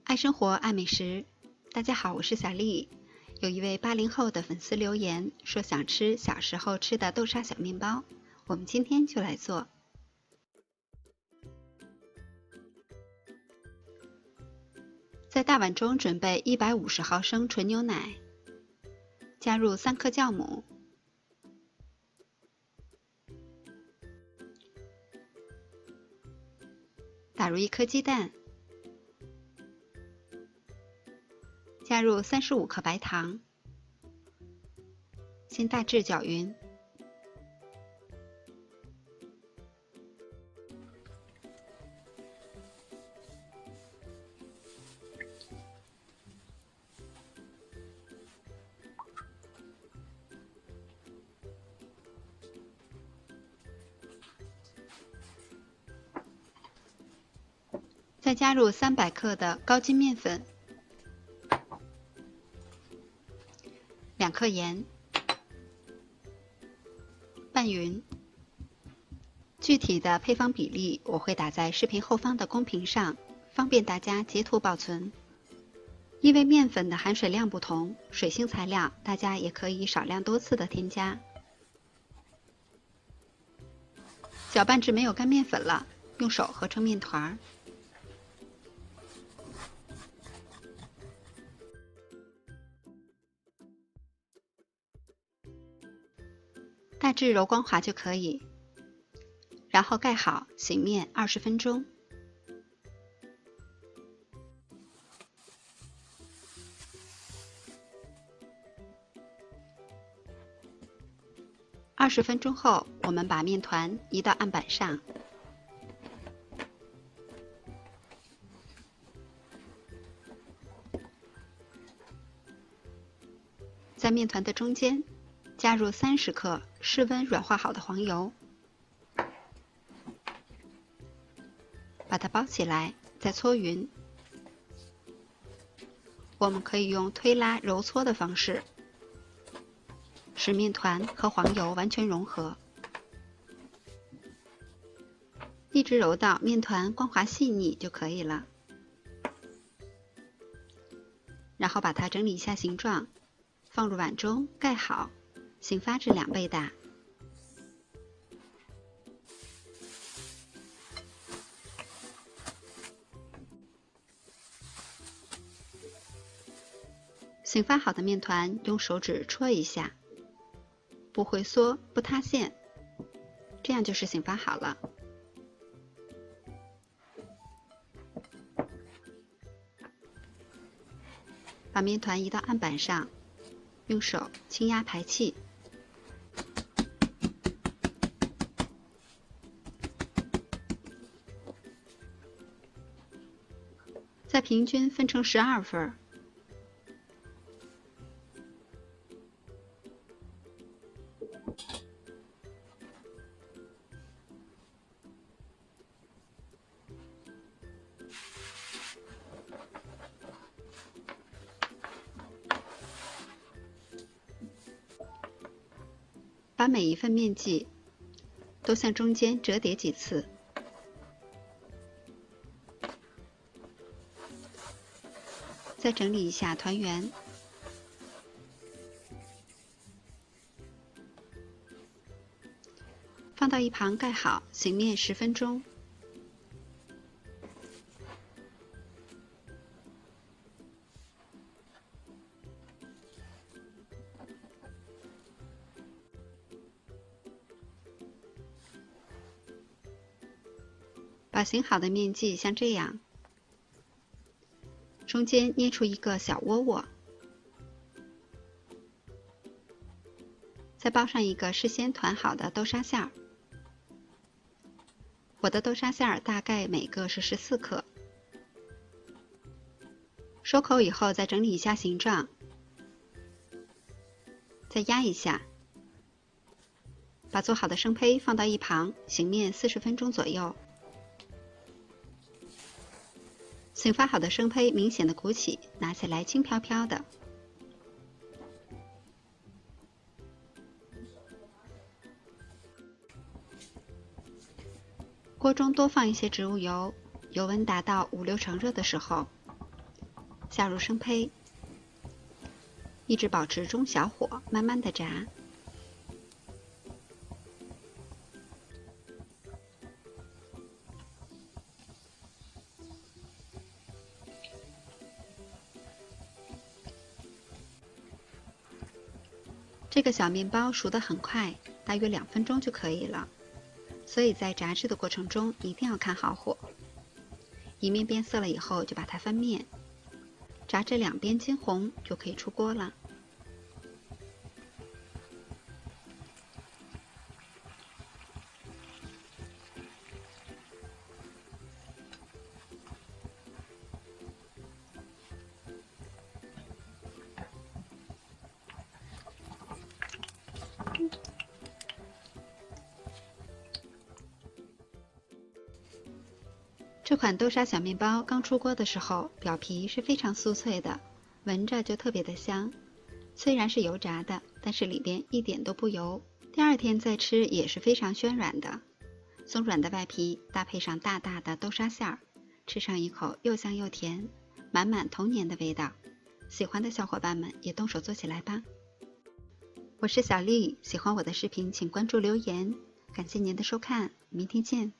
爱生活，爱美食。大家好，我是小丽。有一位80后的粉丝留言说想吃小时候吃的豆沙小面包，我们今天就来做。在大碗中准备150毫升纯牛奶，加入3克酵母，打入1颗鸡蛋，加入35克白糖，先大致搅匀。再加入300克的高筋面粉，2克盐，拌匀。具体的配方比例我会打在视频后方的公屏上，方便大家截图保存。因为面粉的含水量不同，水性材料大家也可以少量多次的添加。搅拌至没有干面粉了，用手合成面团。大致揉光滑就可以，然后盖好，醒面20分钟。20分钟后，我们把面团移到案板上，在面团的中间加入30克室温软化好的黄油，把它包起来，再搓匀。我们可以用推拉揉搓的方式，使面团和黄油完全融合，一直揉到面团光滑细腻就可以了。然后把它整理一下形状，放入碗中盖好，醒发至2倍大。醒发好的面团用手指戳一下，不回缩不塌陷，这样就是醒发好了。把面团移到案板上，用手轻压排气。再平均分成12份。把每一份面剂都向中间折叠几次，再整理一下团圆，放到一旁盖好，醒面10分钟。把醒好的面剂像这样，中间捏出一个小窝窝，再包上一个事先团好的豆沙馅儿。我的豆沙馅儿大概每个是14克。收口以后再整理一下形状，再压一下，把做好的生胚放到一旁，醒面40分钟左右。醒发好的生胚明显的鼓起，拿起来轻飘飘的。锅中多放一些植物油，油温达到5、6成热的时候，下入生胚，一直保持中小火，慢慢的炸。这个小面包熟得很快，大约2分钟就可以了。所以在炸制的过程中一定要看好火，一面变色了以后就把它翻面，炸至2边金红就可以出锅了。这款豆沙小面包刚出锅的时候，表皮是非常酥脆的，闻着就特别的香。虽然是油炸的，但是里边一点都不油。第2天再吃也是非常暄软的，松软的外皮搭配上大大的豆沙馅儿，吃上一口又香又甜，满满童年的味道。喜欢的小伙伴们也动手做起来吧。我是小丽，喜欢我的视频请关注留言，感谢您的收看，明天见。